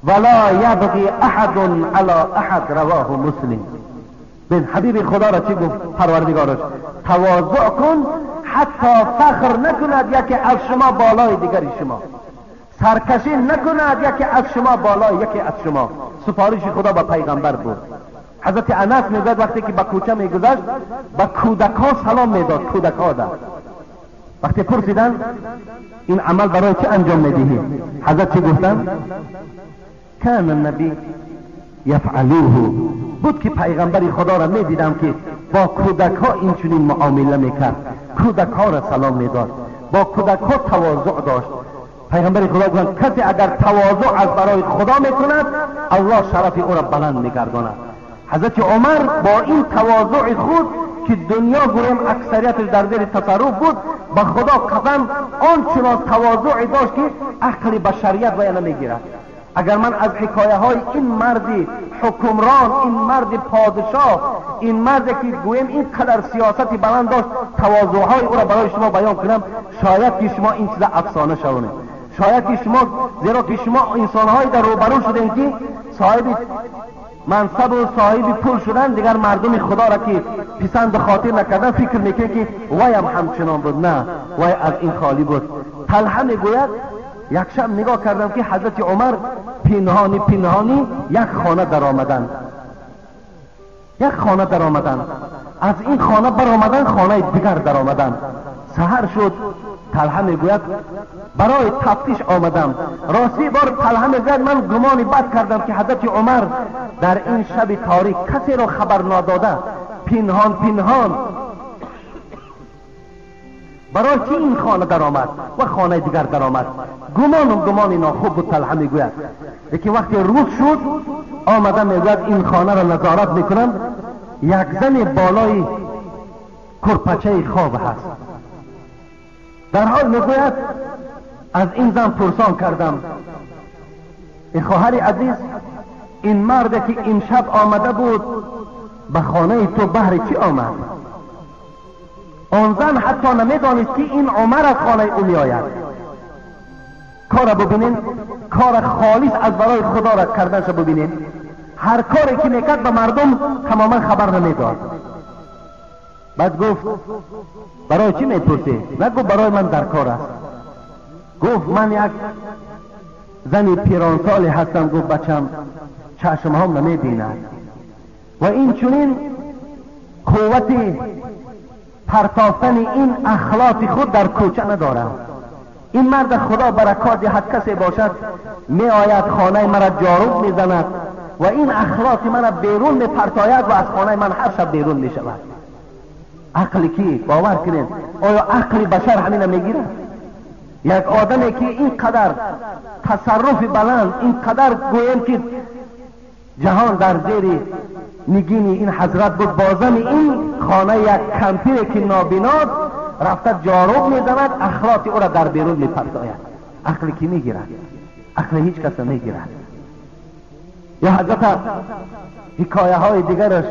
ولا یبغی احد علی احد، رواه مسلم. بین حبیب خدا را چی گفت پروردگارش؟ تواضع کن حتی فخر نکند یکی از شما بالای دیگری شما، سرکشی نکند یکی از شما بالای یکی از شما. سفارش خدا با پیغمبر بود. حضرت انس میگوید وقتی که با کوچه میگذشت با کودک‌ها سلام میداد. کودک‌ها دا وقتی پرسیدن این عمل برای چه انجام میدهی؟ حضرت چی گفتن؟ کان النبی یفعلوه، بود که پیغمبری خدا را میدیدم که با کودک‌ها اینچنین معامله میکرد، کودک‌ها را سلام میداد، با کودک‌ها تواضع داشت. پیغمبر خدا گفتند کسی اگر تواضع از برای خدا میکند الله شرف او را بلند میگرداند. حضرت عمر با این تواضع خود که دنیا گویم اکثریتش در زیر تصرف بود، به خدا قسم آنچنان تواضع داشت که عقل بشریت وی نمیگیرد. اگر من از حکایه های این مرد حکمران، این مرد پادشاه، این مردی که گویم این قدر سیاستی بلند داشت، تواضع های او را برای شما بیان کنم، شاید که شما این چیز افسانه شوانه، شاید که شما، زیرا که شما انسان های در روبرو شدین که صاحب منصب و صاحب پول شدن، دیگر مردم خدا را که پسند خاطر نکردن فکر میکنه که وای هم همچنان بود. نه، وای از این خالی بود. طلحه میگوید یک شب نگاه کردم که حضرت عمر پنهانی پنهانی یک خانه در آمدن، یک خانه در آمدن، از این خانه بر آمدن خانه دیگر در آمدن. سحر شد، طلحه میگوید برای تفتیش آمدم. راستی بار طلحه میگوید من گمانی بد کردم که حضرت عمر در این شب تاریک کسی را خبر نداده پنهان پنهان برای چی این خانه در آمد و خانه دیگر در آمد. گمانی ناخوب بود. طلحه میگوید لیکن وقتی روز شد آمدم میگوید این خانه را نظارت میکنم، یک زن بالای کرپچه خواب هست. در حال میگوید از این زن پرسان کردم ای خواهر عزیز، این مرد که این شب آمده بود به خانه تو بهر چی آمد؟ آن زن حتی نمیدانست که این عمر از خانه او می آید. کار ببینین، کار خالص از برای خدا را کردنش ببینین. هر کاری که میکرد به مردم تماما خبر نمیداد. بعد گفت برای چی میپرسی؟ نگو برای من در کار است. گفت من یک زنی پیران سالی هستم. گفت بچم چشم هم نمیبیند و این چنین قوت پرتافتن این اخلاق خود در کوچه ندارم. این مرد خدا برکات دهد کسی باشد می آید خانه مرا جاروب می زند و این اخلاق مرا بیرون می پرتاید و از خانه من هر شب بیرون می شود. عقلی کی؟ باور کنید آیا عقل بشر همین میگیره؟ یک آدمی که اینقدر تصرف بلند، اینقدر گویم که جهان در زیر نگین این حضرت بود، بازم این خانه یک کمپیر که نابیناد رفته جاروب میزند اخلاق او را در بیرون میپرتاید. عقل کی میگیرد؟ عقل هیچ کس نمیگیرد. یا حضرت حکایه های دیگرش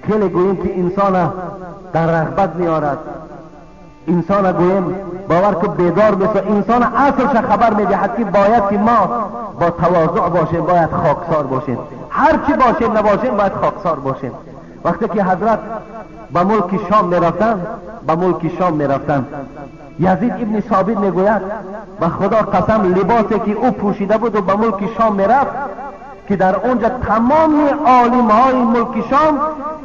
خیلی گوییم که انسان در رغبت میارد، انسان گویم باور که بیدار بشه، انسان اصلش خبر میدهد که باید که ما با تواضع باشیم، باید خاکسار باشیم، هر چی باشیم نباشیم باید خاکسار باشیم. وقتی که حضرت به ملک شام میرفتن یزید ابن ثابت میگوید به خدا قسم لباسی که او پوشیده بود و به ملک شام میرفت که در اونجا تمام عالم های ملک شام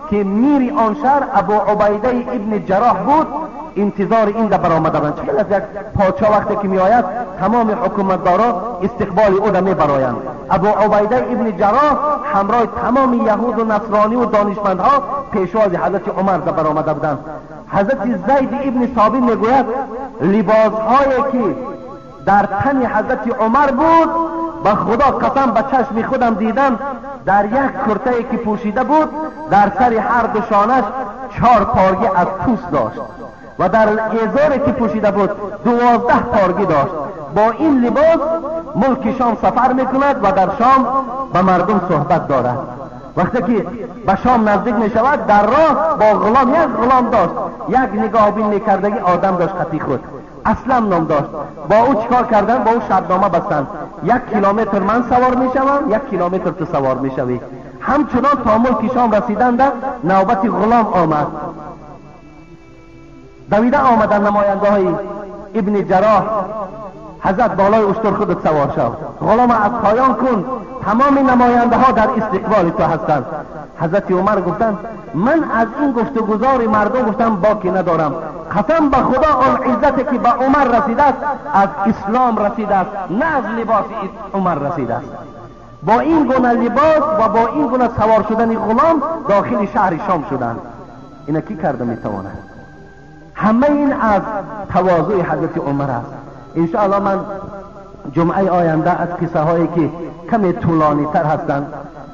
که میری آن شهر ابو عبیده ابن جراح بود انتظار این در برآمده بودند. چون از یک پادشاه وقتی که می آید تمام حکومتدارا استقبال او را می برآیند. ابو عبیده ابن جراح همراه تمام یهود و نصرانی و دانشمندها پیشواز حضرت عمر در برآمده بودند. حضرت زید ابن ثابت میگوید لباس هایی که در تن حضرت عمر بود به خدا قسم به چشم خودم دیدم در یک کرته که پوشیده بود در سر هر دو شانش 4 پارگی از پوست داشت و در ازاری که پوشیده بود 12 پارگی داشت. با این لباس ملک شام سفر میکند و در شام به مردم صحبت دارد. وقتی که به شام نزدیک می شود در راه با غلام، یک غلام داشت، یک نگاه بین میکردگی آدم داشت خطی خود، اسلم نام داشت. با او چیکار کردن؟ با او شرطنامه بستند 1 کیلومتر من سوار میشوم، 1 کیلومتر تو سوار میشوی. همچنان تا ملک شام رسیدند نوبت غلام آمد. دویده آمدن نماینده های ابن جراح. حضرت بالای اشتر خودت سوار شو، غلام از پایان کن، تمام نماینده ها در استقبال تو هستند. حضرت عمر گفتند من از این گفتگوزار مردم گفتم باکی ندارم، قسم به خدا آن عزتی که به عمر رسیده است از اسلام رسیده است، نه از لباس عمر رسیده است. با این گونه لباس و با این گونه سوار شدن غلام داخل شهر شام شدند. اینا کی کرده میتواند؟ همه این از تواضع حضرت عمر است. انشاءالله من جمعه آینده از قصه هایی که کمی طولانی تر هستند،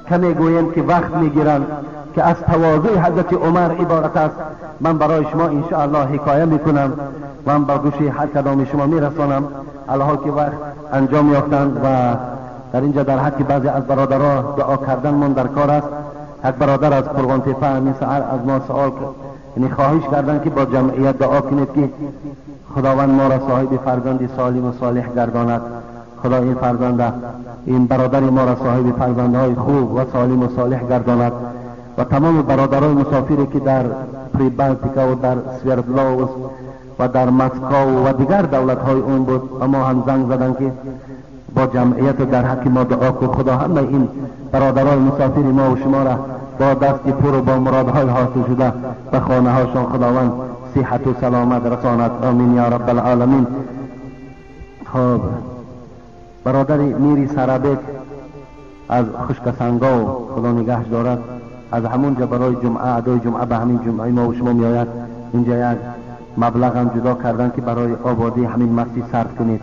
کمی گویم که وقت میگیرند، که از تواضع حضرت عمر عبارت است، من برای شما انشاءالله حکایه میکنم، من با گوش هر کدام شما میرسانم الحال که وقت انجام یافتند. و در اینجا در حق بعضی از برادران دعا کردن من در کار است. یک برادر از قربان تیپه همین سحر از ما سوال کرد، یعنی خواهش کردن که با جمعیت دعا کنید که خداوند ما را صاحب فرزند سالم و صالح گرداند. خدا این فرزند، این برادر ما را صاحب فرزندهای خوب و سالم و صالح گرداند و تمام برادرای مسافری که در پریبالتیکا و در سوردلاوس و در مسکو و دیگر دولت های اون بود و ما هم زنگ زدن که با جمعیت در حق ما دعا کن خدا همه این برادرای مسافر ما و شما را با دست پر و با مرادهای حاصل شده به خانه هاشون خداوند صحت و سلامت رساند. آمین یا رب العالمین. خب برادر میری سرابک از خشکسنگا خدا نگهش دارد، از همونجا برای جمعه ادای جمعه به همین جمعه ما و شما میآید. اینجا یک مبلغ هم جدا کردن که برای آبادی همین مسجد صرف کنید.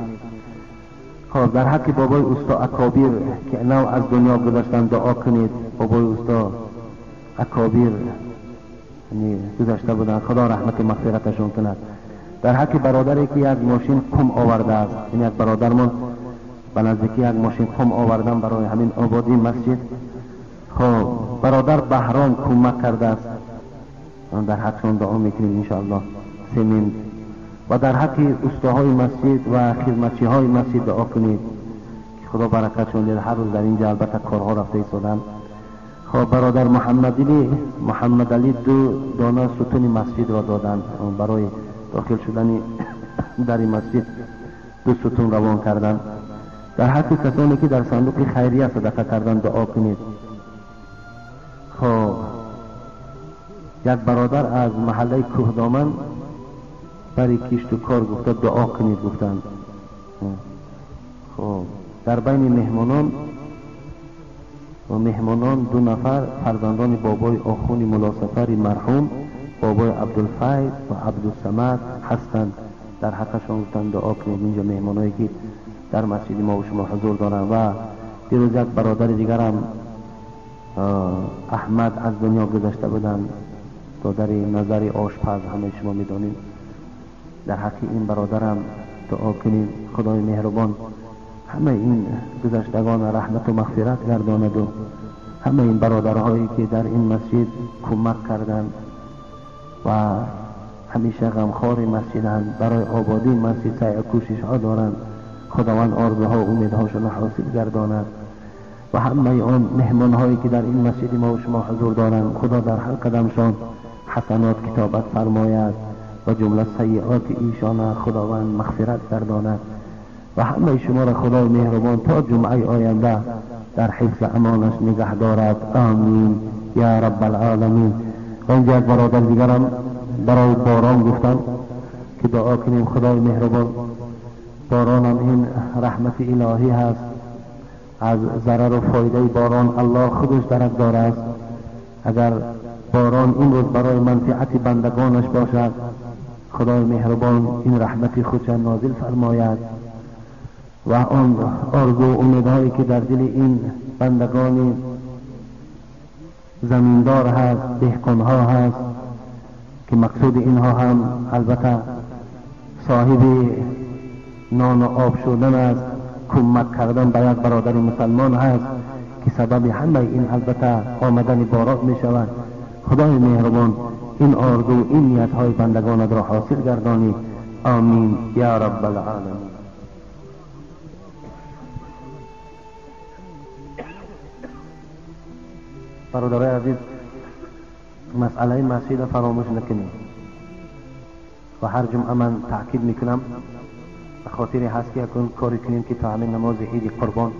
خب در حق بابای استا اکابیر که نو از دنیا گذشتن دعا کنید. بابای استا اکابیر گذشته بودن، خدا رحمت مغفرتشون کند. در حق برادری که یک ماشین کم آورده است، این یک برادرمون به نزدیکی یک ماشین کم آوردن برای همین آبادی مسجد. خب برادر بهرام کمک کرده است، در حقشون دعا میکنیم انشاءالله. سمین و در حق استاهای مسجد و خدمتچی های مسجد دعا کنید که خدا برکتشون دید. هر روز در اینجا البته کارها رفته ایستادن. خب برادر محمد علی 2 دانه ستون مسجد را دادند برای داخل شدن در این مسجد 2 ستون روان کردند. در حق کسانی که در صندوق خیریه صدقه کردن دعا کنید. خب یک برادر از محله کوهدامن برای کشت و کار گفته دعا کنید گفتند. خب در بین مهمانان 2 نفر فرزندان بابای آخوند ملا سفری مرحوم بابای عبدالفیض و عبدالصمد هستند. در حقشان گفتند دعا کنید. اینجا مهمانایی که در مسجد ما و شما حضور دارند. و دیروز یک برادر دیگر هم احمد از دنیا گذشته بودند. در نظر آشپز همه شما میدانید. در حق این برادرم دعا کنید خدای مهربان همه این گذشتگان رحمت و مغفرت گرداند و همه این برادرهایی که در این مسجد کمک کردند و همیشه غمخوار مسجدند، برای آبادی مسجد سعی و کوشش ها دارند، خداوند آرزوها و امیدهاشون حاصل گرداند. و همه آن مهمان هایی که در این مسجد ما و شما حضور دارند خدا در هر قدمشان حسنات کتابت فرماید و جمله سیئات ایشان خداوند مغفرت گرداند. و همه شما را خدای مهربان تا جمعه آینده در حفظ امانش نگه دارد. آمین یا رب العالمین. و اینجا یک برادر دیگرم برای باران گفتن که دعا کنیم خدای مهربان. باران هم این رحمت الهی هست. از ضرر و فایده باران الله خودش درک داره است. اگر باران این روز برای منفعت بندگانش باشد خدای مهربان این رحمت خودش نازل فرماید و آن آرزو و امیدهایی که در دل این بندگان زمیندار هست، دهقانها هست که مقصود اینها هم البته صاحب نان و آب شدن است، کمک کردن به یک برادر مسلمان هست که سبب همه این البته آمدن باران می شود. خدای مهربان این آرزو این نیت های بندگانت را حاصل گردانی. آمین یا رب العالمین. برادرای عزیز مسئله مسجد فراموش نکنید و هر جمعه من تاکید میکنم به خاطر هست که اکن کاری کنیم که تا همین نماز عید قربان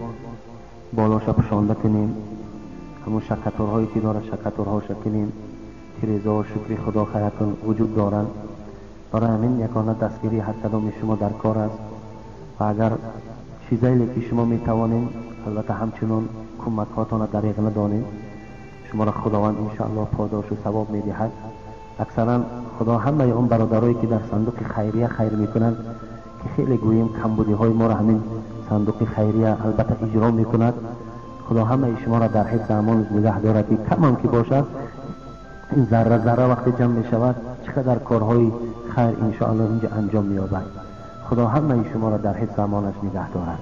بالاش پشانده کنیم. همون شکرهایی که داره شکرها شکنیم. تیرزا و شکر خدا خیرتون وجود دارند. برای همین یکانه دستگیری هر کدام شما در کار است و اگر چیزایی که شما میتوانید البته همچنان کمکاتان دریغ ندانید شما را خداوند انشاءالله پاداش و ثواب میدهد. اکثرا خدا همه اون برادرایی که در صندوق خیریه خیر میکنند که خیلی گوییم کمبودی های ما را همین صندوق خیریه البته اجرا میکند. خدا همه شما را در حفظ امان نگه دارد. کم هم که باشد این ذره ذره وقتی جمع می شود چقدر کارهای خیر انشاءالله اینجا انجام می یابد. خدا همه شما را در حفظ امانش نگه دارد.